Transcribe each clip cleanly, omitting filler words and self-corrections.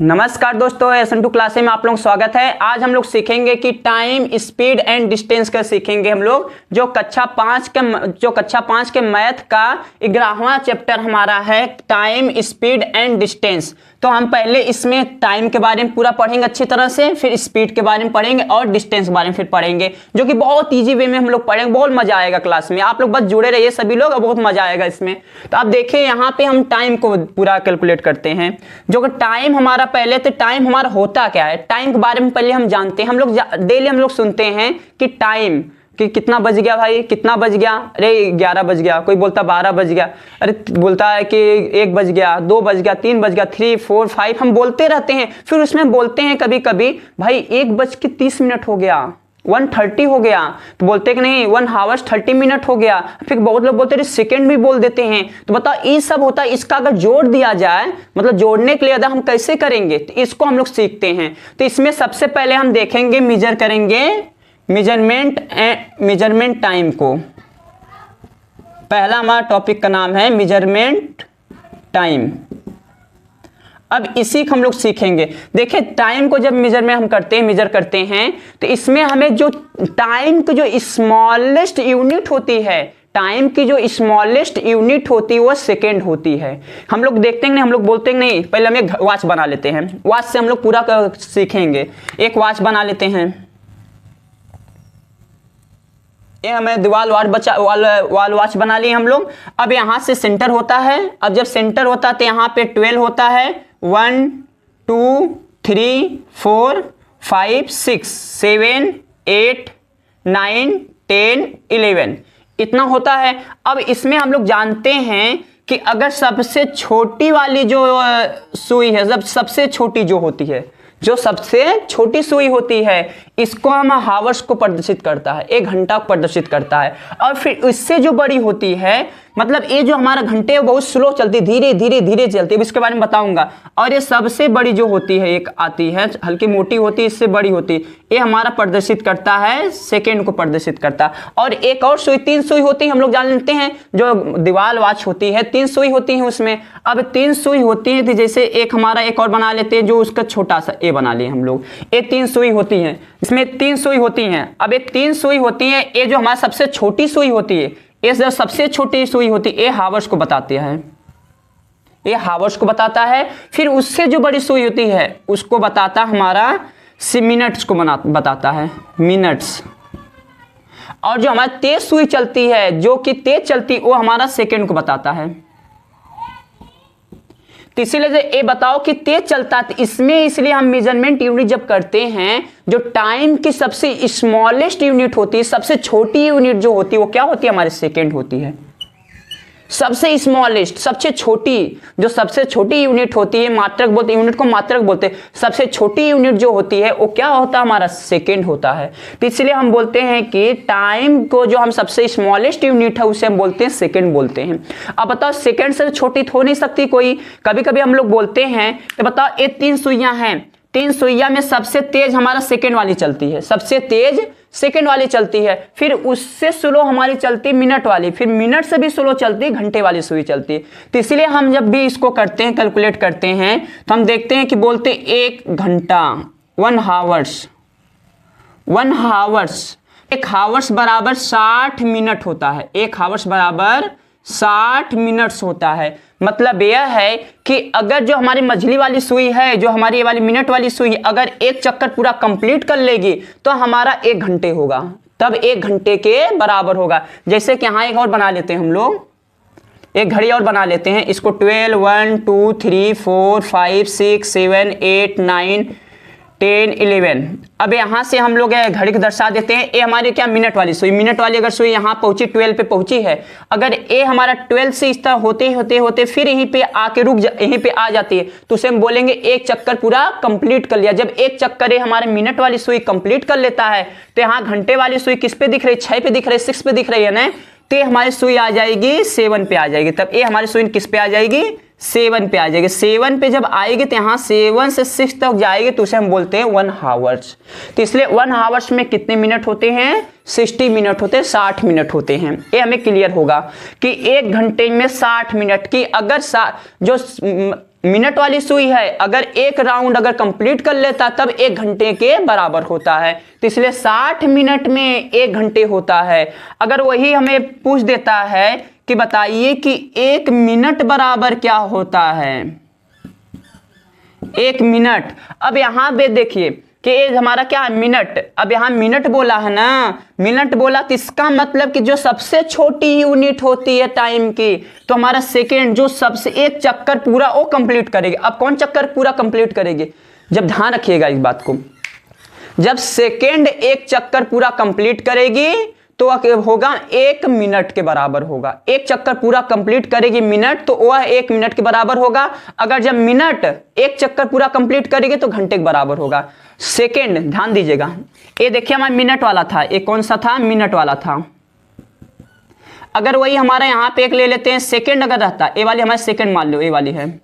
नमस्कार दोस्तों, एसन to class में आप लोगों का स्वागत है। आज हम लोग सीखेंगे कि टाइम, स्पीड एंड डिस्टेंस का सीखेंगे हम लोग। जो कक्षा पाँच के मैथ का 11वां चैप्टर हमारा है टाइम, स्पीड एंड डिस्टेंस। तो हम पहले इसमें टाइम के बारे में पूरा पढ़ेंगे अच्छी तरह से, फिर स्पीड के बारे में पढ़ेंगे और डिस्टेंस के बारे में फिर पढ़ेंगे, जो कि बहुत ईजी वे में हम लोग पढ़ेंगे। बहुत मजा आएगा क्लास में, आप लोग बस जुड़े रहिए सभी लोग, बहुत मजा आएगा इसमें। तो आप देखिए यहाँ पे हम टाइम को पूरा कैलकुलेट करते हैं। जो कि टाइम हमारा, पहले तो टाइम हमारा होता क्या है, टाइम के बारे में पहले हम जानते हैं। हम लोग डेली हम लोग सुनते हैं कि टाइम, कि कितना बज गया भाई, कितना बज गया, अरे 11 बज गया, कोई बोलता 12 बज गया, अरे बोलता है कि 1 बज गया, 2 बज गया, 3 बज गया, 3, 4, 5 हम बोलते रहते हैं। फिर उसमें बोलते हैं कभी कभी भाई 1:30 हो गया, 1:30 हो गया, तो बोलते कि नहीं 1 hours 30 minutes हो गया। फिर बहुत लोग बोलते हैं सेकंड भी बोल देते हैं। तो बताओ ये सब होता है, इसका अगर जोड़ दिया जाए, मतलब जोड़ने के लिए अगर हम कैसे करेंगे, तो इसको हम लोग सीखते हैं। तो इसमें सबसे पहले हम देखेंगे, मेजर करेंगे मेजरमेंट टाइम को। पहला हमारा टॉपिक का नाम है मेजरमेंट टाइम। अब इसी को हम लोग सीखेंगे। देखिए टाइम को जब मेजर करते हैं तो इसमें हमें जो टाइम की जो स्मॉलेस्ट यूनिट होती है, टाइम की जो स्मॉलेस्ट यूनिट होती है वो सेकेंड होती है। हम लोग देखते हैं नहीं, हम लोग बोलते हैं नहीं, पहले हम एक वॉच बना लेते हैं। वॉच से हम लोग पूरा सीखेंगे। एक वॉच बना लेते हैं, ये हमें वाल वॉच बना लिए हम लोग। अब यहाँ से सेंटर होता है, अब जब सेंटर होता है तो यहाँ पे 12 होता है, 1 2 3 4 5 6 7 8 9 10 11 इतना होता है। अब इसमें हम लोग जानते हैं कि अगर सबसे छोटी वाली जो सुई है, सबसे छोटी जो होती है, जो सबसे छोटी सुई होती है, इसको हम हावर्स को प्रदर्शित करता है, 1 घंटा को प्रदर्शित करता है। और फिर इससे जो बड़ी होती है, मतलब ये जो हमारा घंटे है बहुत स्लो चलती है, धीरे धीरे धीरे चलती है, इसके बारे में बताऊंगा। और ये सबसे बड़ी जो होती है, एक आती है हल्की मोटी होती है, इससे बड़ी होती है, ये हमारा प्रदर्शित करता है, सेकेंड को प्रदर्शित करता है। और एक और सुई, 3 सुई होती है, हम लोग जान लेते हैं। जो दीवार वॉच होती है 3 सुई होती है उसमें। अब 3 सुई होती है, जैसे एक हमारा एक और बना लेते हैं, जो उसका छोटा सा ए बना लिए हम लोग। ये 3 सुई होती है, इसमें 3 सुई होती हैं। अब ये 3 सुई होती है, ये जो हमारा सबसे छोटी सुई होती है, ये जो सबसे छोटी सुई होती है, ये हावर्स को बताती है, ये हावर्स को बताता है। फिर उससे जो बड़ी सुई होती है उसको बताता हमारा मिनट्स को बताता है, मिनट्स। और जो हमारी तेज सुई चलती है, जो कि तेज चलती, वो हमारा सेकंड को बताता है। तो इसीलिए ये बताओ कि तेज चलता है, इसमें इसलिए हम मेजरमेंट यूनिट जब करते हैं, जो टाइम की सबसे स्मॉलेस्ट यूनिट होती है, सबसे छोटी यूनिट जो होती है, वो क्या होती है, हमारे सेकंड होती है। सबसे स्मॉलेस्ट, सबसे छोटी, जो सबसे छोटी यूनिट होती है, मात्रक बोलते हैं, यूनिट को मात्रक बोलते हैं। सबसे छोटी यूनिट जो होती है वो क्या होता है, हमारा सेकंड होता है। तो इसलिए हम बोलते हैं कि टाइम को जो हम सबसे स्मॉलेस्ट यूनिट है उसे हम बोलते हैं सेकंड बोलते हैं। अब बताओ सेकंड से छोटी तो हो नहीं सकती कोई। कभी कभी हम लोग बोलते हैं, तो बताओ ये 3 सुइयां हैं, 3 सुइयां में सबसे तेज हमारा सेकंड वाली चलती है, सबसे तेज सेकंड वाली चलती है। फिर उससे स्लो हमारी चलती है मिनट वाली, फिर मिनट से भी स्लो चलती है घंटे वाली सुई चलती है। तो इसलिए हम जब भी इसको करते हैं, कैलकुलेट करते हैं, तो हम देखते हैं कि बोलते 1 घंटा, 1 हावर्स, 1 हावर्स, 1 हावर्स बराबर 60 मिनट होता है। 1 हावर्स बराबर 60 मिनट्स होता है। मतलब यह है कि अगर जो हमारी मझली वाली सुई है, जो हमारी ये वाली मिनट वाली सुई, अगर एक चक्कर पूरा कंप्लीट कर लेगी तो हमारा 1 घंटे होगा, तब 1 घंटे के बराबर होगा। जैसे कि यहाँ एक और बना लेते हैं हम लोग, एक घड़ी और बना लेते हैं, इसको 12, 1 2 3 4 5 6 7 8 9 10 11। अब यहाँ से हम लोग घड़ी को दर्शा देते हैं। ये हमारी क्या, मिनट वाली सुई, मिनट वाली अगर सुई यहाँ पहुंची 12 पे पहुंची है, अगर ये हमारा 12 से इस तरह होते होते फिर यहीं पे आके यहीं पे आ जाती है, तो उसे हम बोलेंगे 1 चक्कर पूरा कंप्लीट कर लिया। जब 1 चक्कर ये हमारे मिनट वाली सुई कंप्लीट कर लेता है, तो यहाँ घंटे वाली सुई किस पे दिख रही है, 6 पे दिख रही है, 6 पे दिख रही है ना, तो ये हमारी सुई आ जाएगी 7 पे आ जाएगी। तब ये हमारी सुई किस पे आ जाएगी, 7 पे आ जाएगी। 7 पे जब आएगी तो यहाँ 7 से 6 तक जाएगी, तो उसे हम बोलते हैं 1 हावर्स। तो इसलिए 1 हावर्स में कितने मिनट होते हैं, 60 मिनट होते हैं, 60 मिनट होते हैं। ये हमें क्लियर होगा कि 1 घंटे में 60 मिनट की, अगर जो मिनट वाली सुई है, अगर एक राउंड अगर कंप्लीट कर लेता तब 1 घंटे के बराबर होता है, तो इसलिए 60 मिनट में 1 घंटे होता है। अगर वही हमें पूछ देता है कि बताइए कि 1 मिनट बराबर क्या होता है, 1 मिनट। अब यहां पे देखिए कि हमारा क्या है, मिनट। अब यहाँ मिनट बोला है ना, मिनट बोला तो इसका मतलब कि जो सबसे छोटी यूनिट होती है टाइम की, तो हमारा सेकेंड जो सबसे एक चक्कर पूरा वो कंप्लीट करेगी। अब कौन चक्कर पूरा कंप्लीट करेगी, जब ध्यान रखिएगा इस बात को, जब सेकेंड एक चक्कर पूरा कंप्लीट करेगी तो होगा 1 मिनट के बराबर होगा। एक चक्कर पूरा कंप्लीट करेगी मिनट, तो वह 1 मिनट के बराबर होगा। अगर जब मिनट एक चक्कर पूरा कंप्लीट करेगी तो घंटे के बराबर होगा। सेकेंड ध्यान दीजिएगा, ये देखिए हमारा मिनट वाला था, ये कौन सा था, मिनट वाला था। अगर वही हमारा यहाँ पे एक ले लेते हैं सेकेंड, अगर रहता, ये वाली हमारी सेकेंड मान लो, ये वाली है,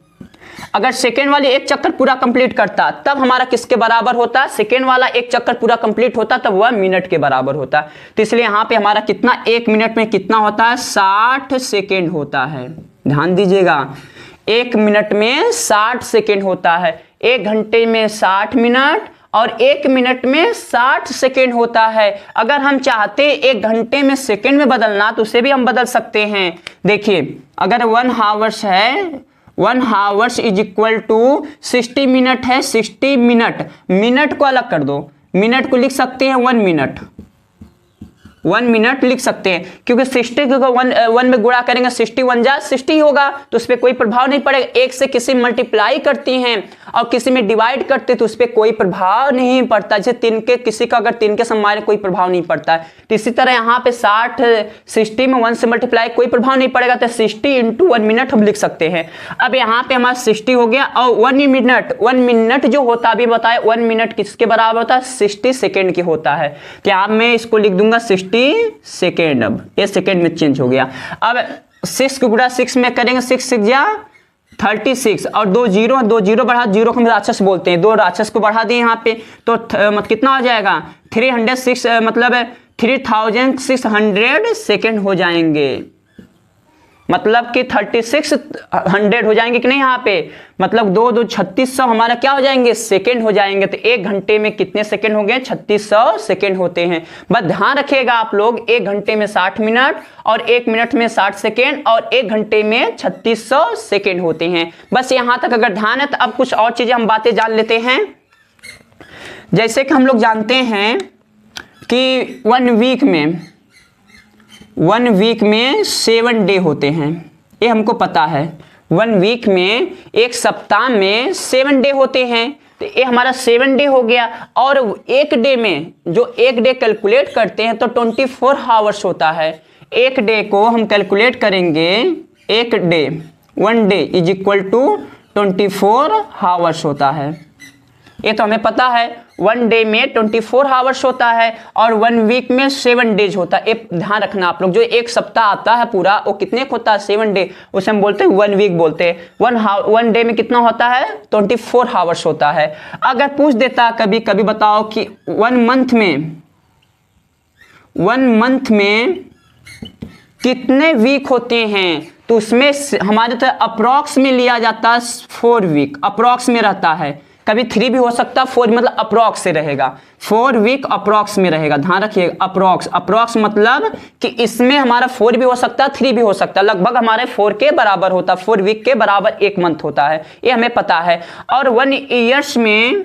अगर सेकेंड वाली एक चक्कर पूरा कंप्लीट करता तब हमारा किसके बराबर होता, सेकेंड वाला एक चक्कर पूरा कंप्लीट होता तब वह मिनट के बराबर होता। तो इसलिए यहाँ पे हमारा कितना, 1 मिनट में कितना होता है, 60 सेकेंड होता है। ध्यान दीजिएगा, 1 मिनट में 60 सेकेंड होता है, 1 घंटे में 60 मिनट और 1 मिनट में 60 सेकेंड होता है। अगर हम चाहते 1 घंटे में सेकेंड में बदलना तो उसे भी हम बदल सकते हैं। देखिए अगर 1 हावर्स है, 1 hours is equal to 60 minute है, 60 मिनट, मिनट को अलग कर दो, मिनट को लिख सकते हैं 1 मिनट, 1 मिनट लिख सकते हैं, क्योंकि 60 को 1 में गुणा करेंगे 60 1 जा 60 होगा, तो उस पर कोई प्रभाव नहीं पड़ेगा। एक से किसी मल्टीप्लाई करती हैं और किसी में डिवाइड करते तो उस पर कोई प्रभाव नहीं पड़ता। जैसे 3 के किसी का अगर 3 के सम्मान कोई प्रभाव नहीं पड़ता है, तो इसी तरह यहाँ पे 60 में 1 से मल्टीप्लाई कोई प्रभाव नहीं पड़ेगा, तो 60 × 1 मिनट हम लिख सकते हैं। अब यहाँ पे हमारा 60 हो गया और 1 मिनट जो होता है अभी बताए 1 मिनट किसके बराबर होता है, 60 सेकेंड की होता है। क्या मैं इसको लिख दूंगा 60 सेकेंड, अब ये सेकेंड में चेंज हो गया। अब 6 को गुणा 6 में करेंगे, 6 6 या 36 और 2 जीरो बढ़ा, जीरो को हम राक्षस बोलते हैं, 2 राक्षस को बढ़ा दें यहाँ पे तो कितना हो जाएगा, 306 मतलब 3600 सेकेंड हो जाएंगे, मतलब कि 3600 हो जाएंगे कि नहीं यहाँ पे, मतलब 2 2 3600 हमारा क्या हो जाएंगे, सेकेंड हो जाएंगे। तो 1 घंटे में कितने सेकेंड हो गए, 3600 सेकेंड होते हैं। बस ध्यान रखिएगा आप लोग, 1 घंटे में 60 मिनट और 1 मिनट में 60 सेकेंड और 1 घंटे में 3600 सेकेंड होते हैं। बस यहाँ तक अगर ध्यान है तो अब कुछ और चीजें हम बातें जान लेते हैं। जैसे कि हम लोग जानते हैं कि 1 वीक में 7 डे होते हैं, ये हमको पता है। 1 वीक में, एक सप्ताह में 7 डे होते हैं, तो ये हमारा 7 डे हो गया। और एक डे में जो एक डे कैलकुलेट करते हैं तो 24 हावर्स होता है। एक डे को हम कैलकुलेट करेंगे, एक day 1 day is equal to 24 hours होता है, ये तो हमें पता है। 1 डे में 24 हावर्स होता है और 1 वीक में 7 डेज होता है। एक ध्यान रखना आप लोग, जो एक सप्ताह आता है पूरा वो कितने का होता है, 7 डे, उसे हम बोलते हैं 1 वीक बोलते हैं। 1 डे में कितना होता है, 24 हावर्स होता है। अगर पूछ देता कभी कभी बताओ कि 1 मंथ में कितने वीक होते हैं, तो उसमें हमारे तो अप्रॉक्स में लिया जाता है 4 वीक, अप्रॉक्स में रहता है, कभी 3 भी हो सकता है, 4 मतलब अप्रॉक्स से रहेगा, 4 वीक अप्रॉक्स में रहेगा। ध्यान रखिएगा, अप्रॉक्स मतलब कि इसमें हमारा 4 भी हो सकता है, 3 भी हो सकता है, लगभग हमारे 4 के बराबर होता है, 4 वीक के बराबर 1 मंथ होता है, ये हमें पता है। और 1 ईयर्स में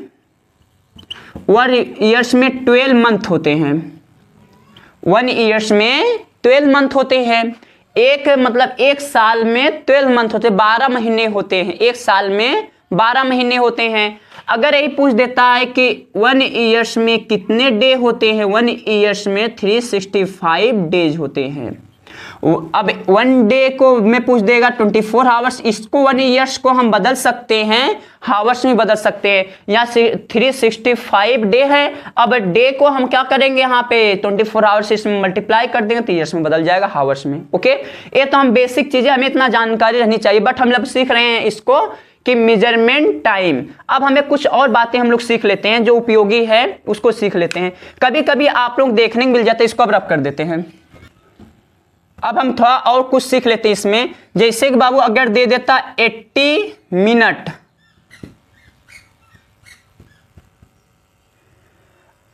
12 मंथ होते हैं, 1 ईयर्स में 12 मंथ होते हैं। एक साल में 12 मंथ होते हैं, 12 महीने होते हैं, एक साल में 12 महीने होते हैं। अगर यही पूछ देता है कि 1 ईयर्स में कितने डे होते हैं, 1 ईयर्स में 365 डेज होते हैं। अब 1 डे को में पूछ देगा 24 हावर्स, इसको 1 ईयर्स को हम बदल सकते हैं, हावर्स में बदल सकते हैं। यहाँ 365 डे है, अब डे को हम क्या करेंगे, यहाँ पे 24 हावर्स इसमें मल्टीप्लाई कर देंगे तो ईयर्स में बदल जाएगा, हावर्स में। ओके, ये तो हम बेसिक चीजें, हमें इतना जानकारी रहनी चाहिए, बट हम लोग सीख रहे हैं इसको कि मेजरमेंट टाइम। अब हमें कुछ और बातें हम लोग सीख लेते हैं जो उपयोगी है, उसको सीख लेते हैं। कभी कभी आप लोग देखने को मिल जाते हैं, इसको अब रब कर देते हैं। अब हम थोड़ा और कुछ सीख लेते हैं इसमें। जैसे कि बाबू अगर दे देता 80 मिनट,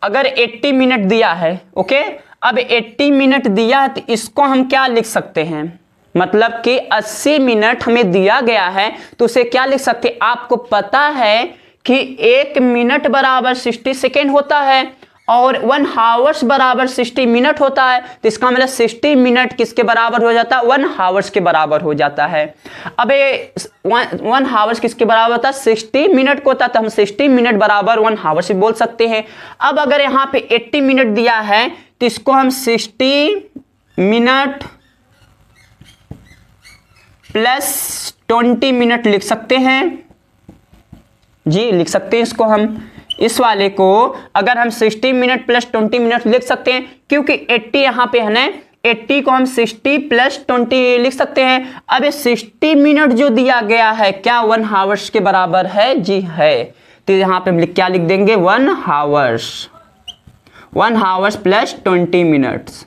अगर 80 मिनट दिया है, ओके, अब 80 मिनट दिया है तो इसको हम क्या लिख सकते हैं, मतलब कि 80 मिनट हमें दिया गया है तो उसे क्या लिख सकते हैं। आपको पता है कि 1 मिनट बराबर 60 सेकेंड होता है और 1 हावर्स बराबर 60 मिनट होता है, तो इसका मतलब 60 मिनट किसके बराबर हो जाता है, 1 हावर्स के बराबर हो जाता है। अब 1 हावर्स किसके बराबर होता है, 60 मिनट को होता है, तो हम 60 मिनट बराबर 1 हावर्स बोल सकते हैं। अब अगर यहाँ पे 80 मिनट दिया है तो इसको हम 60 मिनट प्लस 20 मिनट लिख सकते हैं जी, लिख सकते हैं इसको हम। इस वाले को अगर हम 60 मिनट प्लस 20 मिनट लिख सकते हैं, क्योंकि 80 यहां पे है ना, 80 को हम 60 प्लस 20 लिख सकते हैं। अब ये 60 मिनट जो दिया गया है क्या 1 हावर्स के बराबर है, जी है, तो यहां पे हम क्या लिख देंगे 1 हावर्स, 1 हावर्स प्लस 20 मिनट्स।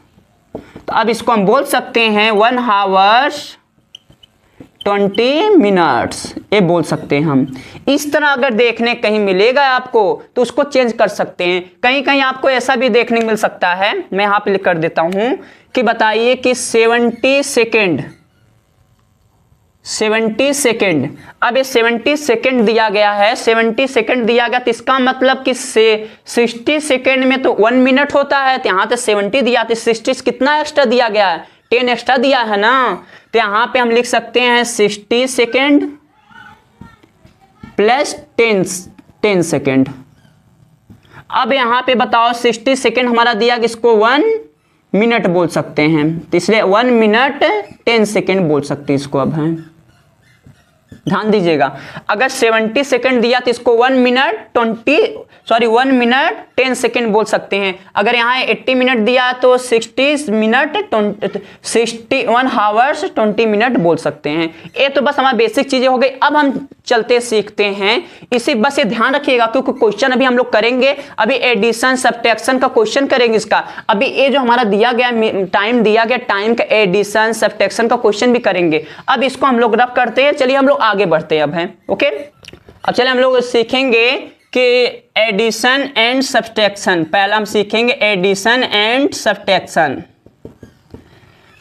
तो अब इसको हम बोल सकते हैं 1 हावर्स 20 मिनट्स, ये बोल सकते हैं हम। इस तरह अगर देखने कहीं मिलेगा आपको तो उसको चेंज कर सकते हैं। कहीं कहीं आपको ऐसा भी देखने मिल सकता है, मैं यहाँ पे लिख कर देता हूं कि बताइए कि 70 सेकेंड, 70 सेकेंड। अब ये 70 सेकेंड दिया गया है, 70 सेकेंड दिया गया तो इसका मतलब कि 60 सेकेंड में तो 1 मिनट होता है, तो यहाँ तो 70 दिया, तो 60 कितना एक्स्ट्रा दिया गया है, 10 एक्स्ट्रा दिया है ना, तो यहां पे हम लिख सकते हैं 60 सेकेंड प्लस 10 सेकेंड। अब यहां पे बताओ 60 सेकेंड हमारा दिया कि इसको 1 मिनट बोल सकते हैं, तो इसलिए 1 मिनट 10 सेकेंड बोल सकते हैं इसको। अब है ध्यान दीजिएगा, अगर 70 सेकेंड दिया तो इसको 1 मिनट 10 सेकेंड बोल सकते हैं। अगर यहाँ 80 मिनट दिया तो 60 मिनट 1 हावर्स 20 मिनट बोल सकते हैं। ये तो बस हमारी बेसिक चीजें हो गई। अब हम चलते सीखते हैं इसी, बस ये ध्यान रखिएगा क्योंकि क्वेश्चन अभी हम लोग करेंगे, अभी एडिशन सब्ट्रैक्शन का क्वेश्चन करेंगे इसका। अभी ये जो हमारा दिया गया टाइम दिया गया, टाइम का एडिशन सब्ट्रैक्शन का क्वेश्चन भी करेंगे। अब इसको हम लोग रफ करते हैं, चलिए हम लोग आगे बढ़ते हैं अब हैं, ओके। अब चलिए हम लोग सीखेंगे कि एडिशन एंड सब्ट्रैक्शन। पहला हम सीखेंगे एडिशन एंड सब्ट्रैक्शन।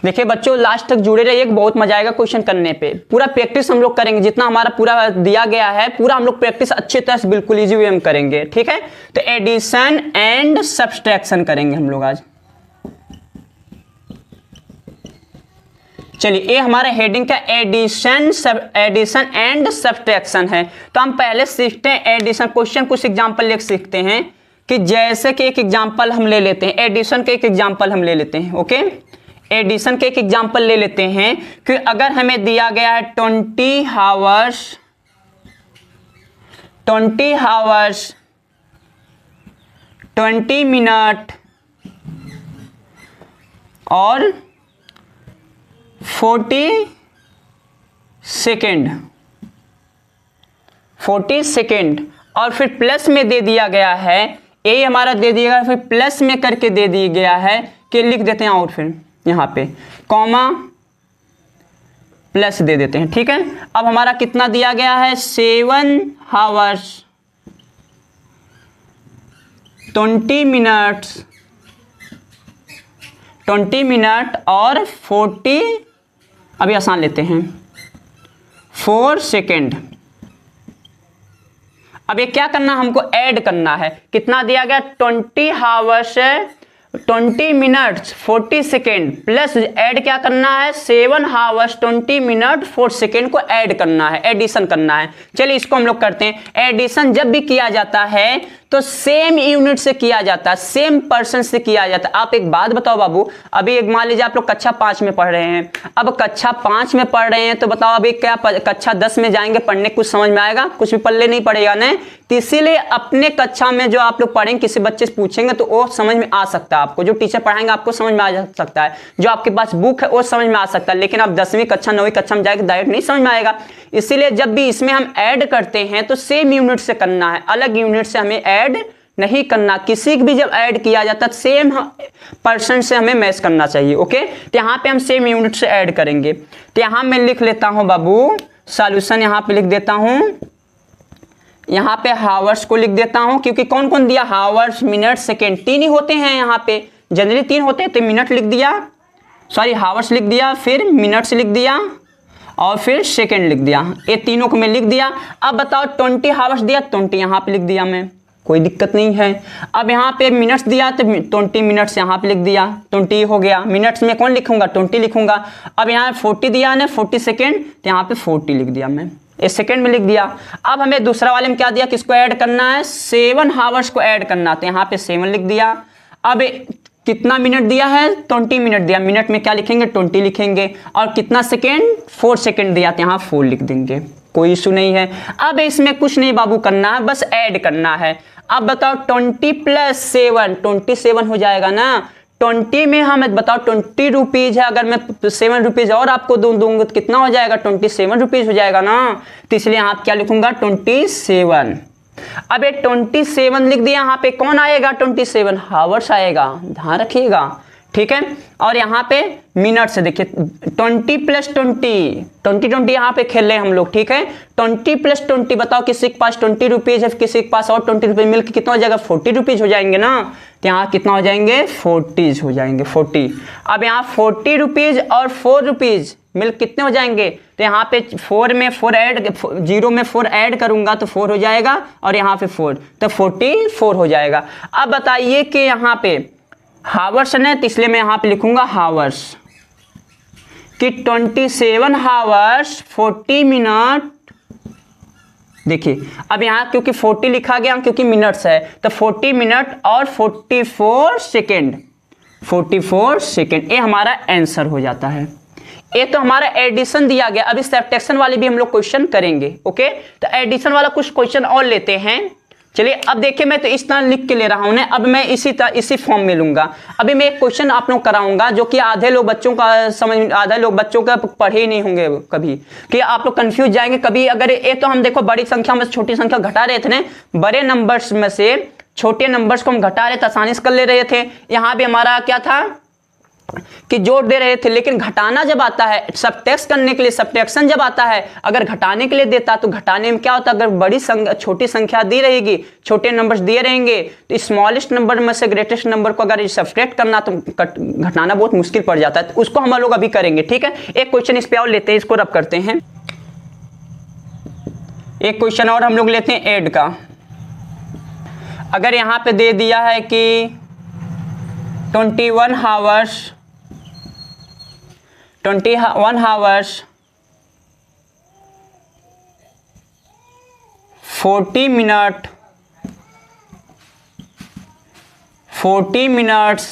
देखिए बच्चों लास्ट तक जुड़े रहिए, बहुत मजा आएगा क्वेश्चन करने पे। पूरा प्रैक्टिस हम लोग करेंगे, जितना हमारा पूरा दिया गया है पूरा हम लोग प्रैक्टिस अच्छे तरह से बिल्कुल इजी वे में करेंगे, ठीक है। तो एडिशन एंड सब्ट्रैक्शन करेंगे हम लोग आज। चलिए ये हमारा हेडिंग का एडिशन एंड सब्ट्रैक्शन है। तो हम पहले सीखते हैं एडिशन। क्वेश्चन कुछ एग्जांपल लेके सीखते हैं कि जैसे कि एक एग्जांपल हम ले लेते हैं, एडिशन के एक एग्जांपल हम ले लेते हैं, ओके। एडिशन के एक एग्जांपल ले लेते हैं कि अगर हमें दिया गया है 20 हावर्स 20 मिनट और 40 सेकेंड और फिर प्लस में दे दिया गया है, ये हमारा दे दिया गया, फिर प्लस में करके दे दिया गया है कि लिख देते हैं और फिर यहाँ पे कॉमा प्लस दे देते हैं, ठीक है। अब हमारा कितना दिया गया है 7 हावर्स 20 मिनट और 40, अभी आसान लेते हैं 4 सेकेंड। अब ये क्या करना, हमको ऐड करना है। कितना दिया गया 20 hours 20 minutes 40 second plus add क्या करना है 7 हावर्स 20 मिनट 4 सेकेंड को ऐड करना है, एडिशन करना है। चलिए इसको हम लोग करते हैं। एडिशन जब भी किया जाता है तो सेम यूनिट से किया जाता है, सेम पर्सन से किया जाता है। आप एक बात बताओ बाबू, अभी एक मान लीजिए आप लोग कक्षा 5 में पढ़ रहे हैं, अब कक्षा 5 में पढ़ रहे हैं तो बताओ अभी क्या कक्षा 10 में जाएंगे पढ़ने, कुछ समझ में आएगा, कुछ भी पल्ले नहीं पड़ेगा ना। तो इसीलिए अपने कक्षा में जो आप लोग पढ़ेंगे किसी बच्चे से पूछेंगे तो वो समझ में आ सकता है आपको, जो टीचर पढ़ाएंगे आपको समझ में आ सकता है, जो आपके पास बुक है वो समझ में आ सकता है। लेकिन आप 10वीं कक्षा 9वीं कक्षा में जाएंगे डायरेक्ट नहीं समझ में आएगा। इसीलिए जब भी इसमें हम ऐड करते हैं तो सेम यूनिट से करना है, अलग यूनिट से हमें ऐड नहीं करना, किसी भी जब ऐड किया जाता है सेम परसेंट से हमें मैच करना चाहिए। ओके, तो यहाँ पे हम सेम यूनिट से ऐड करेंगे। तो यहाँ मैं लिख लेता हूँ बाबू सॉल्यूशन, यहाँ पे लिख देता हूँ, यहाँ पे हावर्स को लिख देता हूँ, क्योंकि कौन कौन दिया, हावर्स, मिनट, सेकेंड, 3 ही होते हैं यहाँ पे, जनरली 3 होते हैं। तो मिनट लिख दिया, सॉरी हावर्स लिख दिया, फिर मिनट्स लिख दिया और फिर सेकेंड लिख दिया, ये तीनों को मैं लिख दिया। अब बताओ 20 हावर्स दिया, 20 यहाँ पे लिख दिया मैं, कोई दिक्कत नहीं है। अब यहाँ पे मिनट्स दिया तो 20 मिनट्स यहाँ पे लिख दिया, 20 हो गया। मिनट्स में कौन लिखूंगा, 20 लिखूंगा। अब यहाँ 40 दिया ना, 40 सेकेंड, तो यहाँ पे 40 लिख दिया मैं, इस सेकेंड में लिख दिया। अब हमें दूसरा वाले में क्या दिया, किसको ऐड करना है, 7 हावर्स को ऐड करना, तो यहाँ पे 7 लिख दिया। अब कितना मिनट दिया है, 20 मिनट दिया, मिनट में क्या लिखेंगे, 20 लिखेंगे। और कितना सेकेंड, 4 सेकेंड दिया, तो यहाँ 4 लिख देंगे, कोई इशू नहीं है। अब इसमें कुछ नहीं बाबू करना है, बस ऐड करना है। अब बताओ 20 + 7, 27 हो जाएगा ना। 20 में हम बताओ 20 रुपीज है, अगर मैं 7 रुपीज और आपको दूंगा तो कितना हो जाएगा, 27 रुपीज हो जाएगा ना। तो इसलिए यहाँ क्या लिखूंगा, 27। अब ये 27 लिख दिया, यहाँ पे कौन आएगा, 27 हावर्स आएगा, ध्यान रखिएगा, ठीक है। और यहाँ पे मिनट से देखिए 20 + 20 यहाँ पे खेल रहे हैं हम लोग, ठीक है। 20 + 20 बताओ, किसी के पास 20 रुपीज है, किसी के पास और 20 रुपीज मिलकर कितना हो जाएगा, 40 रुपीज हो जाएंगे ना। तो यहाँ कितना हो जाएंगे, 40 हो जाएंगे, 40। अब यहाँ 40 रुपीज और 4 रुपीज मिल कितने हो जाएंगे, तो यहाँ पे 4 में 4 ऐड, 0 में 4 ऐड करूंगा तो 4 हो जाएगा, और यहाँ पे 4, तो 44 हो जाएगा। अब बताइए कि यहाँ पे हावर्स है, तो इसलिए मैं यहाँ पे लिखूंगा हावर्स, कि 27 हावर्स 40 मिनट। देखिए अब यहाँ क्योंकि 40 लिखा गया, क्योंकि मिनट्स है, तो 40 मिनट और 44 सेकेंड, 44 सेकेंड, ये हमारा आंसर हो जाता है। ये तो हमारा एडिशन दिया गया। अभी सब्ट्रैक्शन वाले भी हम लोग क्वेश्चन करेंगे। ओके, तो एडिशन वाला कुछ क्वेश्चन और लेते हैं। चलिए अब देखिए, मैं तो इस तरह लिख के ले रहा हूं, अब मैं इसी फॉर्म में लूंगा। अभी मैं एक क्वेश्चन आप लोग कराऊंगा जो कि आधे लोग बच्चों का समझ, आधे लोग बच्चों का पढ़े ही नहीं होंगे कभी, कि आप लोग कंफ्यूज जाएंगे कभी। अगर ये तो हम देखो बड़ी संख्या में छोटी संख्या घटा रहे थे ना, बड़े नंबर्स में से छोटे नंबर्स को हम घटा रहे थे, आसानी से कर ले रहे थे। यहाँ भी हमारा क्या था कि जोड़ दे रहे थे, लेकिन घटाना जब आता है, सबट्रैक्ट करने के लिए, सब्ट्रैक्शन जब आता है, अगर घटाने के लिए देता तो घटाने में क्या होता है, अगर बड़ी छोटी संख्या दी रहेगी, छोटे नंबर्स दिए रहेंगे, तो स्मॉलेस्ट नंबर में से ग्रेटेस्ट नंबर को अगर सब्ट्रैक्ट करना तो घटाना बहुत मुश्किल पड़ जाता है। तो उसको हम लोग अभी करेंगे, ठीक है। एक क्वेश्चन इस पे और लेते हैं, इसको रब करते हैं। एक क्वेश्चन और हम लोग लेते हैं ऐड का। अगर यहाँ पे दे दिया है कि 21 हावर्स 40 मिनट 40 मिनट्स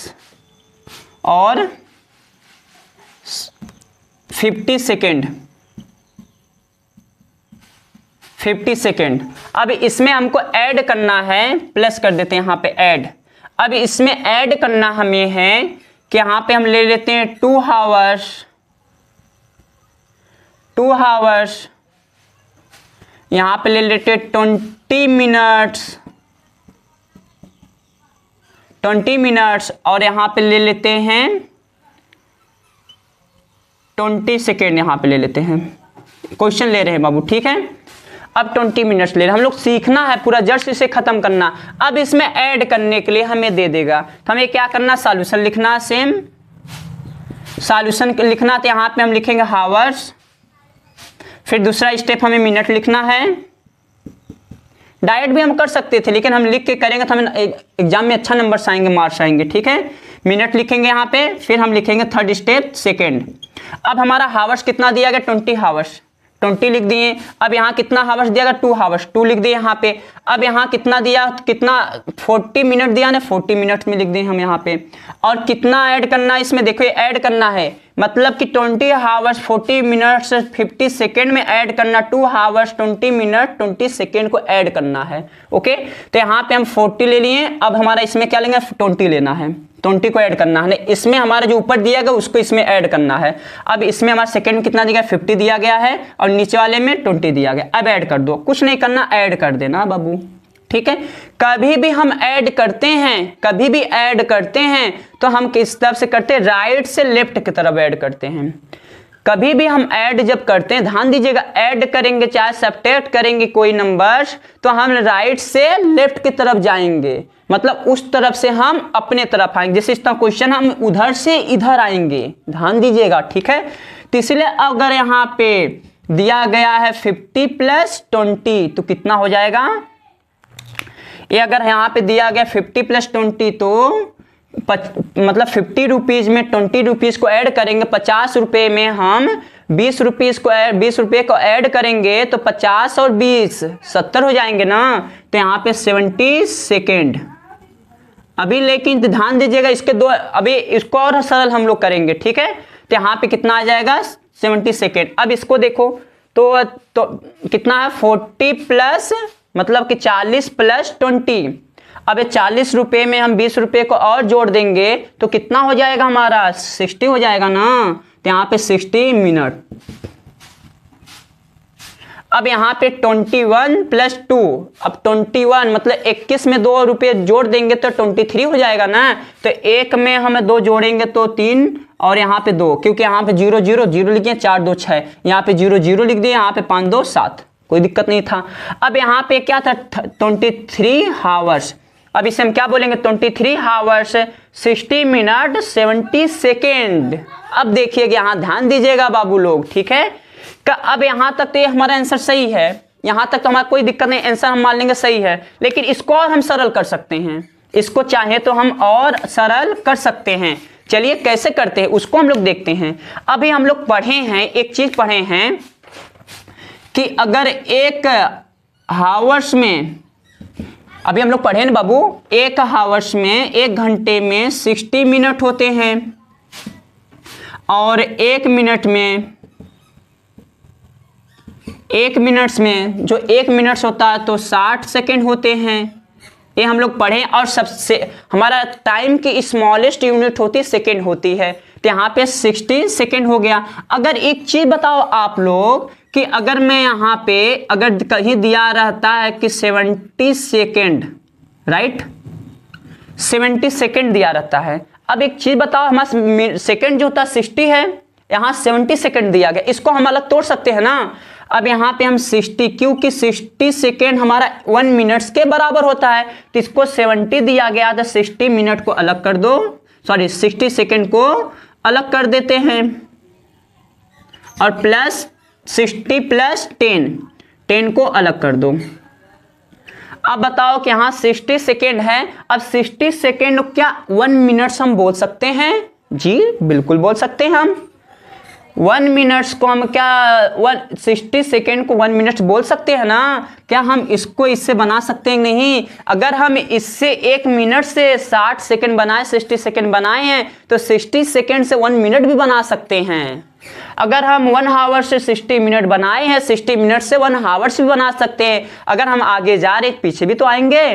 और 50 सेकेंड 50 सेकेंड। अब इसमें हमको ऐड करना है, प्लस कर देते हैं यहाँ पे ऐड। अब इसमें ऐड करना हमें है कि यहाँ पे हम ले लेते हैं 2 हावर्स, यहाँ पे ले लेते हैं 20 मिनट्स और यहाँ पे ले लेते हैं 20 सेकेंड, यहाँ पे ले लेते हैं। क्वेश्चन ले रहे हैं बाबू, ठीक है। अब 20 मिनट्स ले रहे हैं, हम लोग सीखना है पूरा जड़ से इसे खत्म करना। अब इसमें ऐड करने के लिए हमें दे देगा, तो हमें क्या करना, सॉल्यूशन लिखना, सेम सॉल्यूशन लिखना। तो यहाँ पे हम लिखेंगे हावर्स, फिर दूसरा स्टेप हमें मिनट लिखना है। डायरेक्ट भी हम कर सकते थे, लेकिन हम लिख के करेंगे तो हमें एग्जाम में अच्छा नंबर आएंगे, मार्क्स आएंगे, ठीक है। मिनट लिखेंगे यहाँ पे, फिर हम लिखेंगे थर्ड स्टेप सेकेंड। अब हमारा हावर्स कितना दिया गया, 20 हावर्स, 20 लिख दिए। अब यहाँ कितना हावर्स दिया गया, 2 हावर्स, 2 लिख दिए यहाँ पे। अब यहाँ कितना दिया, कितना 40 मिनट दिया ना, 40 मिनट में लिख दिए हम यहाँ पे। और कितना ऐड करना है इसमें, देखो ऐड करना है, मतलब कि 20 हावर्स 40 मिनट्स 50 सेकेंड में ऐड करना, 2 हावर्स 20 मिनट 20 सेकेंड को ऐड करना है। ओके, तो यहाँ पे हम 40 ले लिए। अब हमारा इसमें क्या लेंगे, 20 लेना है, 20 को ऐड करना है। इसमें हमारा जो ऊपर दिया गया उसको इसमें ऐड करना है। अब इसमें हमारा सेकेंड कितना दिया गया, 50 दिया गया है, और नीचे वाले में 20 दिया गया। अब ऐड कर दो, कुछ नहीं करना, ऐड कर देना बाबू, ठीक है। कभी भी हम ऐड करते हैं तो हम किस तरफ से करते हैं, राइट से लेफ्ट की तरफ ऐड करते हैं। कभी भी हम ऐड जब करते हैं, ध्यान दीजिएगा, ऐड करेंगे चाहे सब्ट्रैक्ट करेंगे कोई नंबर, तो हम राइट से लेफ्ट की तरफ जाएंगे, मतलब उस तरफ से हम अपने तरफ आएंगे। जैसे इसका क्वेश्चन हम उधर से इधर आएंगे, ध्यान दीजिएगा, ठीक है। तो इसलिए अगर यहाँ पे दिया गया है 50 + 20 तो कितना हो जाएगा, ये अगर यहाँ पे दिया गया 50 + 20 तो मतलब 50 रुपीज में 20 रुपीज को ऐड करेंगे, 50 रुपये में हम 20 रुपये को ऐड करेंगे तो 50 और 20 70 हो जाएंगे ना। तो यहाँ पे 70 सेकेंड। अभी लेकिन ध्यान दीजिएगा, इसके दो, अभी इसको और सरल हम लोग करेंगे, ठीक है। तो यहाँ पे कितना आ जाएगा 70 सेकेंड। अब इसको देखो तो कितना है 40 प्लस मतलब कि 40 + 20। अब 40 रुपये में हम 20 रुपये को और जोड़ देंगे तो कितना हो जाएगा हमारा 60 हो जाएगा ना। तो यहाँ पे 60 मिनट। अब यहाँ पे 21 + 2, अब 21 मतलब 21 में 2 रुपये जोड़ देंगे तो 23 हो जाएगा ना। तो एक में हम 2 जोड़ेंगे तो 3 और यहाँ पे 2, क्योंकि यहाँ पे 0 0 0 लिख दिए, 4 2 6, यहाँ पे 0 0 लिख दिए, यहाँ पे 5 2 7, कोई दिक्कत नहीं था। अब यहाँ पे क्या था 23 हावर्स। अब इसे हम क्या बोलेंगे 23 हावर्स 60 मिनट 70 सेकेंड। अब देखिएगा यहाँ ध्यान दीजिएगा बाबू लोग, ठीक है। अब यहाँ तक तो ये हमारा आंसर सही है, यहाँ तक तो हमारा कोई दिक्कत नहीं, आंसर हम मान लेंगे सही है। लेकिन इसको और हम सरल कर सकते हैं, इसको चाहे तो हम और सरल कर सकते हैं। चलिए कैसे करते हैं उसको हम लोग देखते हैं। अभी हम लोग पढ़े हैं, एक चीज पढ़े हैं कि अगर एक हावर्स में, अभी हम लोग पढ़े ना बाबू, एक हावर्स में 1 घंटे में 60 मिनट होते हैं और 1 मिनट में जो 1 मिनट होता है तो 60 सेकेंड होते हैं। ये हम लोग पढ़े। और सबसे हमारा टाइम की स्मॉलेस्ट यूनिट होती सेकेंड होती है, तो यहाँ पे 60 सेकेंड हो गया। अगर एक चीज बताओ आप लोग कि अगर मैं यहाँ पे अगर कहीं दिया रहता है कि 70 सेकेंड, राइट, 70 सेकेंड दिया रहता है। अब एक चीज बताओ, हमारा सेकेंड जो होता है 60 है, यहाँ 70 सेकेंड दिया गया, इसको हम अलग तोड़ सकते हैं ना। अब यहाँ पे हम 60, क्योंकि 60 सेकेंड हमारा 1 मिनट्स के बराबर होता है, तो इसको 70 दिया गया तो 60 मिनट को अलग कर दो, सॉरी 60 सेकेंड को अलग कर देते हैं और प्लस 60 + 10 को अलग कर दो। अब बताओ कि यहाँ 60 सेकेंड है। अब 60 सेकेंड क्या 1 मिनट्स हम बोल सकते हैं? जी बिल्कुल बोल सकते हैं हम। 1 मिनट्स को हम क्या 60 सेकेंड को 1 मिनट बोल सकते हैं ना। क्या हम इसको इससे बना सकते हैं? नहीं। अगर हम इससे 1 मिनट से 60 सेकेंड बनाए, 60 सेकेंड बनाए हैं, तो 60 सेकेंड से 1 मिनट भी बना सकते हैं। अगर हम 1 आवर से 60 मिनट बनाए हैं, 60 मिनट से 1 आवर्स भी बना सकते हैं। अगर हम आगे जा रहे हैं पीछे भी तो आएंगे।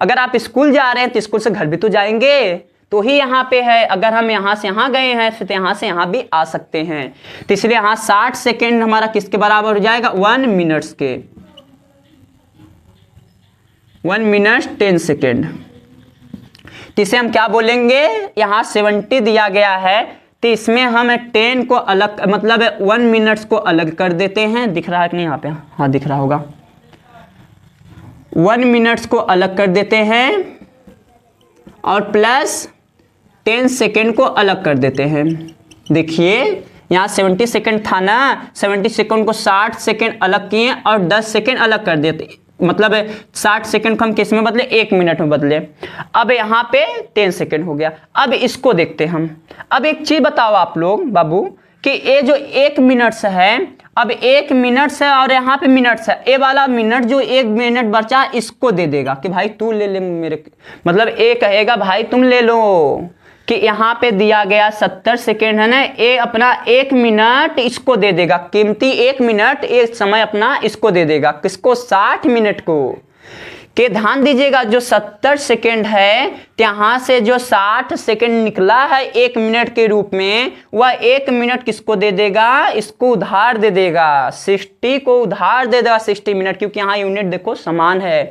अगर आप स्कूल जा रहे हैं तो स्कूल से घर भी तो जाएंगे, तो ही यहाँ पे है। अगर हम यहाँ से यहाँ गए हैं फिर यहाँ से यहाँ भी आ सकते हैं। तो इसलिए यहाँ 60 सेकेंड हमारा किसके बराबर हो जाएगा? 1 मिनट्स के। 1 मिनट 10 सेकेंड। तो इसे हम क्या बोलेंगे? यहाँ 70 दिया गया है, तो इसमें हम 10 को अलग, मतलब 1 मिनट्स को अलग कर देते हैं। दिख रहा है कि नहीं यहाँ पे? हाँ दिख रहा होगा। 1 मिनट्स को अलग कर देते हैं और प्लस 10 सेकेंड को अलग कर देते हैं। देखिए यहाँ 70 सेकेंड था ना, 70 सेकेंड को 60 सेकेंड अलग किए और 10 सेकेंड अलग कर देते, मतलब 60 सेकेंड को हम किस में बदले? 1 मिनट में बदले। अब यहाँ पे 10 सेकेंड हो गया। अब इसको देखते हम। अब एक चीज बताओ आप लोग बाबू कि ये जो 1 मिनट्स है, अब 1 मिनट्स है और यहाँ पे मिनट्स है, ये वाला मिनट जो 1 मिनट बचा इसको दे देगा कि भाई तू ले ले मेरे, मतलब ये कहेगा भाई तुम ले लो। कि यहाँ पे दिया गया 70 सेकेंड है ना, ये अपना 1 मिनट इसको दे देगा, कीमती 1 मिनट एक समय अपना इसको दे देगा। किसको? 60 मिनट को। के ध्यान दीजिएगा जो 70 सेकेंड है, यहाँ से जो 60 सेकेंड निकला है 1 मिनट के रूप में, वह 1 मिनट किसको दे देगा? इसको उधार दे देगा, 60 को उधार दे देगा 60 मिनट, क्योंकि यहाँ यूनिट देखो समान है।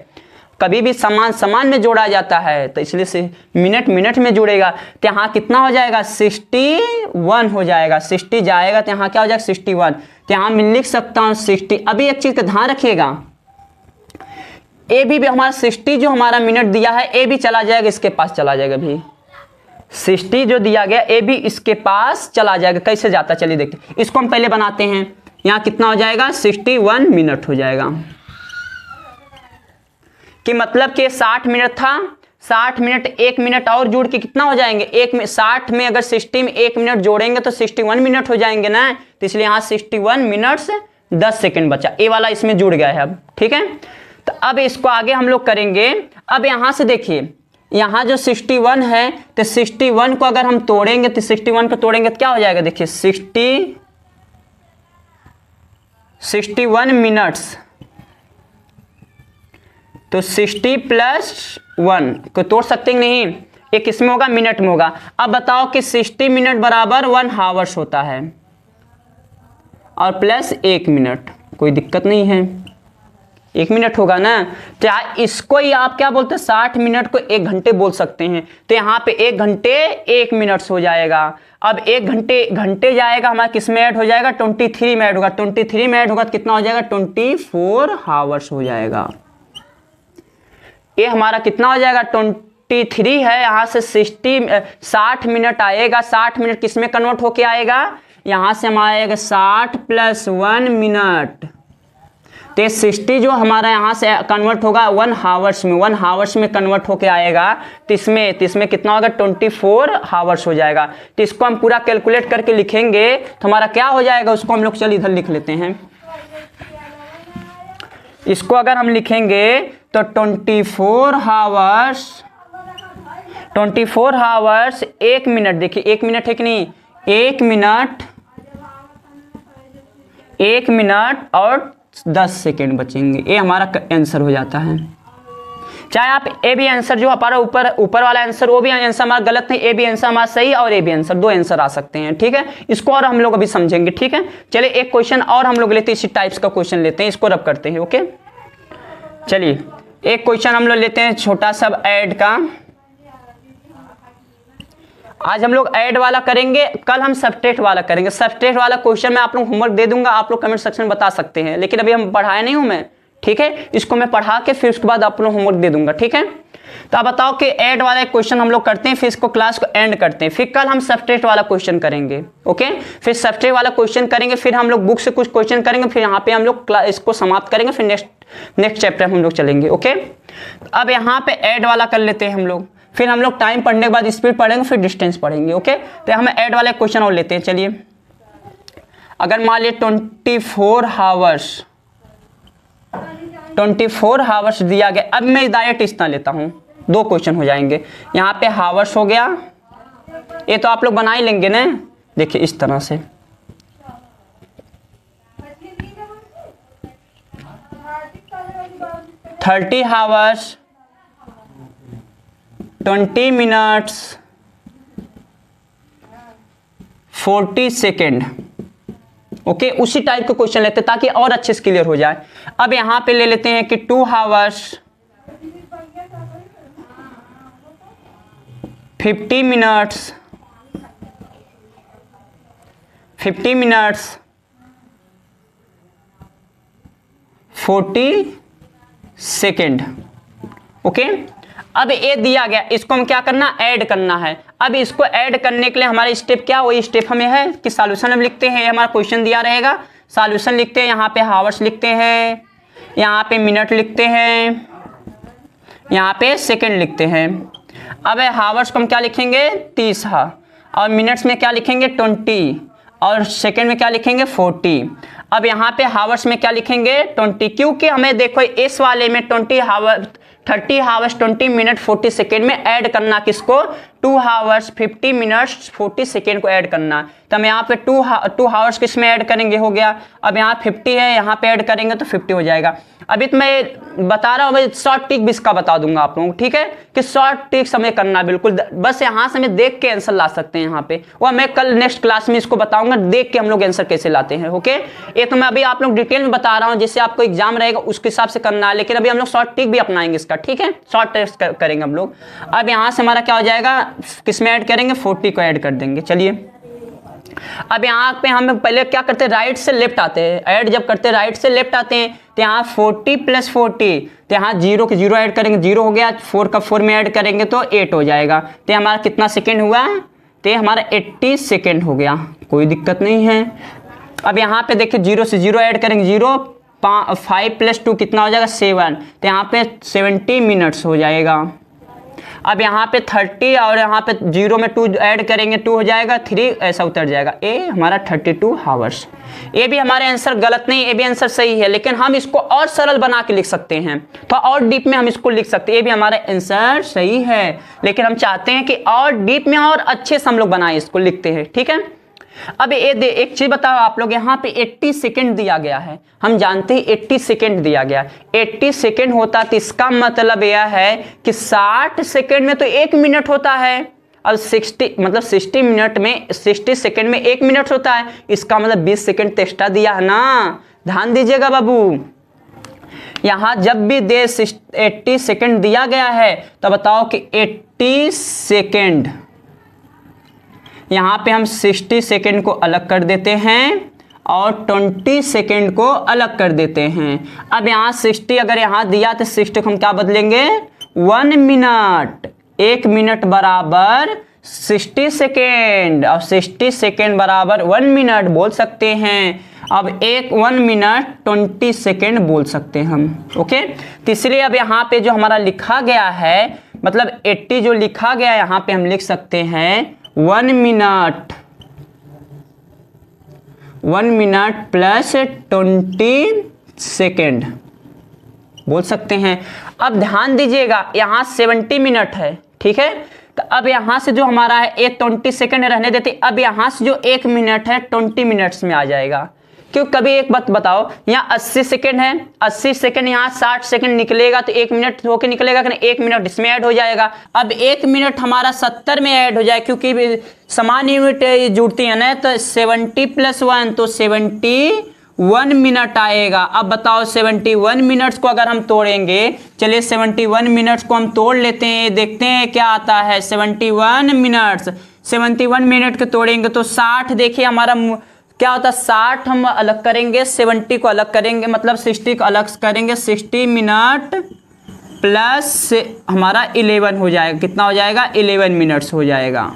कभी भी समान समान में जोड़ा जाता है, तो इसलिए से मिनट मिनट में जुड़ेगा। तो यहाँ कितना हो जाएगा 61 हो जाएगा, 60 जाएगा तो यहाँ क्या हो जाएगा 61। तो यहाँ मैं लिख सकता हूँ 60। अभी एक चीज का ध्यान रखिएगा, ए भी हमारा 60 जो हमारा मिनट दिया है ए भी चला जाएगा, इसके पास चला जाएगा भी 60 जो दिया गया ए भी इसके पास चला जाएगा। कैसे जाता चलिए देखते, इसको हम पहले बनाते हैं। यहाँ कितना हो जाएगा 61 मिनट हो जाएगा, कि मतलब कि 60 मिनट था, 60 मिनट 1 मिनट और जुड़ के कितना हो जाएंगे, 60 में अगर 60 में 1 मिनट जोड़ेंगे तो 61 मिनट हो जाएंगे ना। तो इसलिए यहाँ 61 मिनट से 10 सेकेंड बचा, ए वाला इसमें जुड़ गया है अब, ठीक है। तो अब इसको आगे हम लोग करेंगे। अब यहाँ से देखिए, यहाँ जो 61 है तो 61 को अगर हम तोड़ेंगे तो 61 को तोड़ेंगे तो क्या हो जाएगा, देखिए 61 मिनट्स, तो 60 + 1 को तोड़ सकते हैं नहीं, एक इसमें होगा मिनट में होगा। अब बताओ कि 60 मिनट बराबर 1 हावर्स होता है और प्लस 1 मिनट, कोई दिक्कत नहीं है, 1 मिनट होगा ना। तो इसको ही आप क्या बोलते हैं, 60 मिनट को 1 घंटे बोल सकते हैं। तो यहाँ पे 1 घंटे 1 मिनट हो जाएगा। अब 1 घंटे जाएगा हमारा किस में ऐड हो जाएगा, 23 में ऐड होगा। 23 में ऐड होगा तो कितना हो जाएगा, 24 हावर्स हो जाएगा। ये हमारा कितना हो जाएगा 23 है, यहाँ से 60 मिनट आएगा। 60 मिनट किस में कन्वर्ट होके आएगा, यहाँ से हमारा आएगा 60 + 1 मिनट। तो 60 जो हमारा यहाँ से कन्वर्ट होगा 1 हावर्स में, 1 हावर्स में कन्वर्ट होके आएगा। तो इसमें कितना होगा 24 हावर्स हो जाएगा। तो इसको हम पूरा कैलकुलेट करके लिखेंगे तो हमारा क्या हो जाएगा, उसको हम लोग चल इधर लिख लेते हैं। इसको अगर हम लिखेंगे तो 24 हावर्स 1 मिनट, देखिए 1 मिनट है कि नहीं, 1 मिनट और 10 सेकेंड बचेंगे। ये हमारा आंसर हो जाता है। चाहे आप ए भी आंसर जो हमारा ऊपर वाला आंसर, वो भी आंसर हमारा गलत नहीं, ए भी आंसर हमारा सही और ए भी आंसर, 2 आंसर आ सकते हैं, ठीक है। इसको और हम लोग अभी समझेंगे, ठीक है। चलिए एक क्वेश्चन और हम लोग लेते हैं, इसी टाइप्स का क्वेश्चन लेते हैं, इसको रब करते हैं, ओके। चलिए एक क्वेश्चन हम लोग लेते हैं छोटा सा ऐड का। आज हम लोग ऐड वाला करेंगे, कल हम सब्ट्रैक्ट वाला करेंगे। सब्ट्रैक्ट वाला क्वेश्चन मैं आप लोग होमवर्क दे दूंगा, आप लोग कमेंट सेक्शन में बता सकते हैं, लेकिन अभी हम पढ़ाया नहीं हूं मैं, ठीक है। इसको मैं पढ़ा के फिर उसके बाद आप लोग होमवर्क दे दूंगा, ठीक है। तो आप बताओ कि ऐड वाला क्वेश्चन हम लोग करते हैं, फिर इसको क्लास को एंड करते हैं, फिर कल हम सब्ट्रैक्ट वाला क्वेश्चन करेंगे, ओके। फिर सब्ट्रैक्ट वाला क्वेश्चन करेंगे, फिर हम लोग बुक से कुछ क्वेश्चन करेंगे, फिर यहाँ पे हम लोग इसको समाप्त करेंगे, फिर नेक्स्ट चैप्टर हम लोग चलेंगे, ओके। अब यहाँ पे ऐड वाला कर लेते हैं हम लोग, फिर हम लोग टाइम पढ़ने के बाद स्पीड पढ़ेंगे, फिर डिस्टेंस पढ़ेंगे, ओके। तो हम ऐड वाले क्वेश्चन और लेते हैं। चलिए अगर मान लिया 24 हावर्स दिया गया, अब मैं डायरेक्ट इतना लेता हूं, 2 क्वेश्चन हो जाएंगे। यहाँ पे हावर्स हो गया, ये तो आप लोग बना ही लेंगे ना, देखिए इस तरह से। Thirty hours 20 minutes 40 second, okay. उसी टाइप के क्वेश्चन लेते हैं ताकि और अच्छे से क्लियर हो जाए। अब यहां पे ले लेते हैं कि 2 हावर्स 50 मिनट्स 40 सेकेंड, ओके। अब ये दिया गया, इसको हम क्या करना, ऐड करना है। अब इसको ऐड करने के लिए हमारा स्टेप क्या, वही स्टेप हमें है कि सॉल्यूशन हम लिखते हैं, हमारा क्वेश्चन दिया रहेगा, सॉल्यूशन लिखते हैं, यहाँ पे हावर्स लिखते हैं, यहाँ पे मिनट लिखते हैं, यहाँ पे सेकंड लिखते हैं। अब हावर्स को हम क्या लिखेंगे 30, और मिनट्स में क्या लिखेंगे 20, और सेकंड में क्या लिखेंगे 40। अब यहाँ पे हावर्स में क्या लिखेंगे 20, क्योंकि हमें देखो इस वाले में 30 हावर्स 20 मिनट 40 सेकेंड में ऐड करना, किसको 2 हावर्स 50 मिनट्स 40 सेकेंड को ऐड करना। तो हम यहाँ पे 2 हावर्स किस में ऐड करेंगे, हो गया। अब यहाँ 50 है, यहाँ पे ऐड करेंगे तो 50 हो जाएगा। अभी तो मैं बता रहा हूँ, मैं शॉर्ट ट्रिक भी इसका बता दूंगा आप लोगों को, ठीक है, कि शॉर्ट ट्रिक्स हमें करना बिल्कुल, बस यहाँ से हमें देख के आंसर ला सकते हैं यहाँ पे, और मैं कल नेक्स्ट क्लास में इसको बताऊंगा, देख के हम लोग आंसर कैसे लाते हैं, ओके। ये तो मैं अभी आप लोग डिटेल में बता रहा हूँ, जिससे आपको एग्जाम रहेगा उसके हिसाब से करना है, लेकिन अभी हम लोग शॉर्ट ट्रिक भी अपनाएंगे इसका। इसका, ठीक है, शॉर्ट टेस्ट करेंगे हम लोग। अब यहाँ से हमारा क्या हो जाएगा, किस में ऐड करेंगे, 40 को ऐड कर देंगे। चलिए अब यहाँ पे हम पहले क्या करते हैं, राइट से लेफ्ट आते हैं, ऐड जब करते हैं राइट से लेफ्ट आते हैं, तो यहाँ 40 + 40, तो यहाँ 0 के 0 ऐड करेंगे, 0 हो गया, 4 का 4 में ऐड करेंगे तो 8 हो जाएगा। तो हमारा कितना सेकेंड हुआ, तो हमारा 80 सेकेंड हो गया, कोई दिक्कत नहीं है। अब यहाँ पे देखिए 0 से 0 ऐड करेंगे, 0 5 + 2 कितना हो जाएगा 7, तो यहाँ पे 70 मिनट्स हो जाएगा। अब यहाँ पे 30 और यहाँ पे 0 में 2 ऐड करेंगे, 2 हो जाएगा, 3 ऐसा उतर जाएगा, ए हमारा 32 आवर्स। ये भी हमारे आंसर गलत नहीं, ये भी आंसर सही है, लेकिन हम इसको और सरल बना के लिख सकते हैं, तो और डीप में हम इसको लिख सकते हैं। ये भी हमारा आंसर सही है, लेकिन हम चाहते हैं कि और डीप में और अच्छे से हम लोग बनाए इसको, लिखते हैं, ठीक है। अब एक चीज बताओ आप लोग, यहाँ पे 80 सेकेंड दिया गया है, हम जानते हैं 80 सेकेंड दिया गया, 80 सेकेंड होता तो इसका मतलब यह है कि 60 सेकेंड में तो 1 मिनट होता है, अब 60 मिनट में 60 सेकेंड में 1 मिनट होता है, इसका मतलब 20 सेकेंड तो एक्स्ट्रा दिया है ना, ध्यान दीजिएगा बाबू। यहाँ जब भी 80 सेकेंड दिया गया है तो बताओ कि 80 सेकेंड, यहाँ पे हम 60 सेकेंड को अलग कर देते हैं और 20 सेकेंड को अलग कर देते हैं। अब यहाँ 60 अगर यहाँ दिया तो 60 को हम क्या बदलेंगे, 1 मिनट, 1 मिनट बराबर 60 सेकेंड और 60 सेकेंड बराबर 1 मिनट बोल सकते हैं। अब 1 मिनट 20 सेकेंड बोल सकते हैं हम, ओके। तो इसलिए अब यहाँ पे जो हमारा लिखा गया है, मतलब 80 जो लिखा गया है यहाँ पे हम लिख सकते हैं 1 मिनट प्लस 20 सेकेंड बोल सकते हैं। अब ध्यान दीजिएगा यहाँ 70 मिनट है, ठीक है, तो अब यहाँ से जो हमारा है 20 सेकेंड रहने देते, अब यहाँ से जो 1 मिनट है 20 मिनट्स में आ जाएगा। क्यों, कभी एक बात बताओ, यहाँ 80 सेकेंड है, 80 सेकेंड यहाँ 60 सेकेंड निकलेगा तो 1 मिनट होके निकलेगा कि नहीं, 1 मिनट इसमें ऐड हो जाएगा। अब 1 मिनट हमारा 70 में ऐड हो जाए, क्योंकि समान यूनिट जुड़ती है ना, तो 70 + 1 तो 71 मिनट आएगा। अब बताओ 71 मिनट्स को अगर हम तोड़ेंगे, चलिए 71 मिनट्स को हम तोड़ लेते हैं, देखते हैं क्या आता है। 71 मिनट के तोड़ेंगे तो 60, देखिए हमारा क्या होता है, 60 हम अलग करेंगे, 70 को अलग करेंगे, मतलब 60 को अलग करेंगे, 60 मिनट प्लस हमारा 11 हो जाएगा, कितना हो जाएगा, 11 मिनट्स हो जाएगा।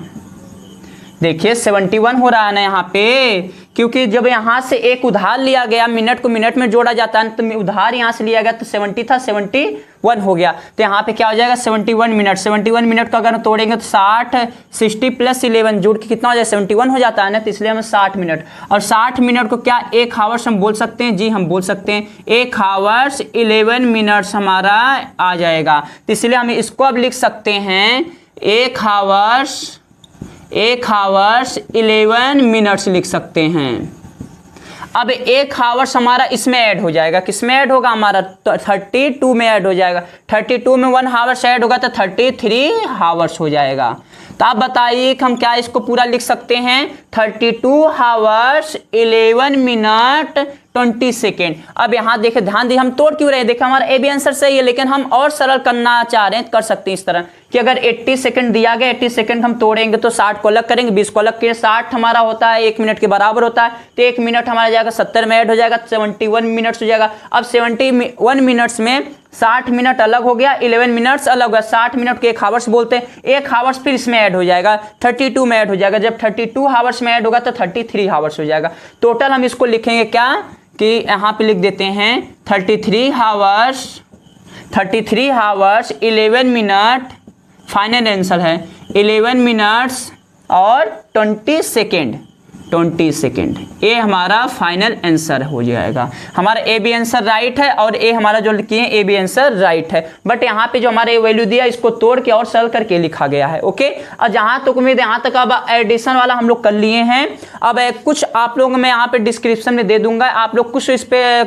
देखिए 71 हो रहा है ना यहाँ पे, क्योंकि जब यहाँ से एक उधार लिया गया, मिनट को मिनट में जोड़ा जाता है, तो उधार यहाँ से लिया गया तो 70 था, 71 हो गया, तो यहाँ पे क्या हो जाएगा 71 मिनट। 71 मिनट को अगर तोड़ेंगे तो 60 + 11 जोड़ के कितना हो जाए 71 हो जाता है ना, तो इसलिए हम 60 मिनट, और 60 मिनट को क्या 1 आवर्स हम बोल सकते हैं, जी हम बोल सकते हैं 1 आवर्स 11 मिनट्स हमारा आ जाएगा। तो इसलिए हम इसको अब लिख सकते हैं 1 आवर्स 11 मिनट्स लिख सकते हैं। अब 1 आवर्स हमारा इसमें ऐड हो जाएगा, किसमें ऐड होगा, हमारा 32 में ऐड हो जाएगा, 32 में 1 आवर्स ऐड होगा तो 33 आवर्स हो जाएगा। तो आप बताइए कि हम क्या इसको पूरा लिख सकते हैं, 32 आवर्स 11 मिनट 20 सेकेंड। अब यहाँ देखे, ध्यान दिए हम तोड़ क्यों रहे हैं, देखिए हमारा ए भी आंसर सही है, लेकिन हम और सरल करना चाह रहे हैं, कर सकते हैं इस तरह कि अगर 80 सेकंड दिया गया, 80 सेकंड हम तोड़ेंगे तो 60 को अलग करेंगे, 20 को अलग करेंगे, 60 हमारा होता है 1 मिनट के बराबर होता है, तो 1 मिनट हमारा जाएगा 70 में ऐड हो जाएगा, 71 मिनट्स हो जाएगा। अब 71 मिनट्स में 60 मिनट अलग हो गया, 11 मिनट्स अलग हो गया, 60 मिनट के 1 आवर्स बोलते हैं, 1 आवर्स फिर इसमें ऐड हो जाएगा, 32 में ऐड हो जाएगा, जब 32 आवर्स में ऐड होगा तो 33 आवर्स हो जाएगा। टोटल हम इसको लिखेंगे क्या कि यहाँ पे लिख देते हैं 33 आवर्स 11 मिनट, फाइनल आंसर है 11 मिनट्स और 20 सेकेंड, ये हमारा फाइनल आंसर हो जाएगा। हमारा ए बी आंसर राइट है और ए हमारा जो लिखे हैं ए बी आंसर राइट है, बट यहाँ पे जो हमारे वैल्यू दिया इसको तोड़ के और सरल करके लिखा गया है, ओके। और जहाँ तक उम्मीद यहाँ तक अब एडिशन वाला हम लोग कर लिए हैं। अब कुछ आप लोग मैं यहाँ पे डिस्क्रिप्शन में दे दूंगा, आप लोग कुछ इस पे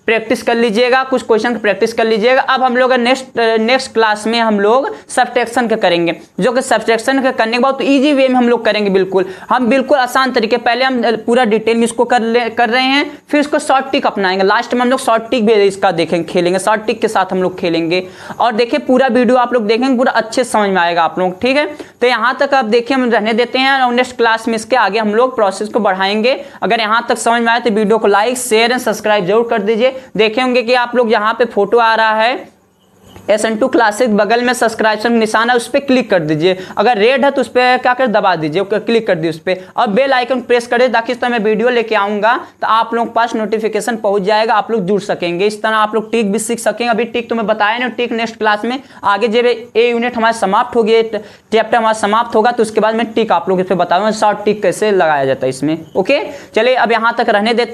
प्रैक्टिस कर लीजिएगा, कुछ क्वेश्चन की प्रैक्टिस कर लीजिएगा। अब हम लोग नेक्स्ट क्लास में हम लोग सब्ट्रैक्शन का करेंगे, जो कि सब्ट्रैक्शन का करने के बाद तो ईजी वे में हम लोग करेंगे। हम बिल्कुल आसान तरीके, पहले हम पूरा डिटेल में इसको कर रहे हैं, फिर इसको शॉर्ट टिक अपनाएंगे। लास्ट में हम लोग शॉर्ट टिक भी इसका देखेंगे, खेलेंगे शॉर्ट टिक के साथ हम लोग खेलेंगे। और देखिए पूरा वीडियो आप लोग देखेंगे, पूरा अच्छे समझ में आएगा आप लोग, ठीक है। तो यहाँ तक आप देखिए हम रहने देते हैं और नेक्स्ट क्लास में इसके आगे हम लोग प्रोसेस को बढ़ाएंगे। अगर यहाँ तक समझ में आए तो वीडियो को लाइक शेयर एंड सब्सक्राइब जरूर कर दीजिए। देखे होंगे कि आप लोग यहाँ पे फोटो आ रहा है SN2 क्लासेस, बगल में सब्सक्रिप्शन निशान है, उस पर क्लिक कर दीजिए। अगर रेड है तो उस पर क्या कर दबा दीजिए, क्लिक कर दीजिए उस पर, और बेल आइकन प्रेस करें ताकि इस तरह मैं वीडियो लेके आऊँगा तो आप लोगों के पास नोटिफिकेशन पहुंच जाएगा, आप लोग जुड़ सकेंगे। इस तरह आप लोग टिक भी सीख सकेंगे। अभी टिक तो मैं बताया नहीं, टिक नेक्स्ट क्लास में आगे जब ए यूनिट हमारा समाप्त हो गया, चैप्टर हमारा समाप्त होगा तो उसके बाद मैं टिक आप लोग इस पर बताऊँगा शॉर्ट टिक कैसे लगाया जाता है इसमें। ओके, चलिए अब यहाँ तक रहने देते हैं।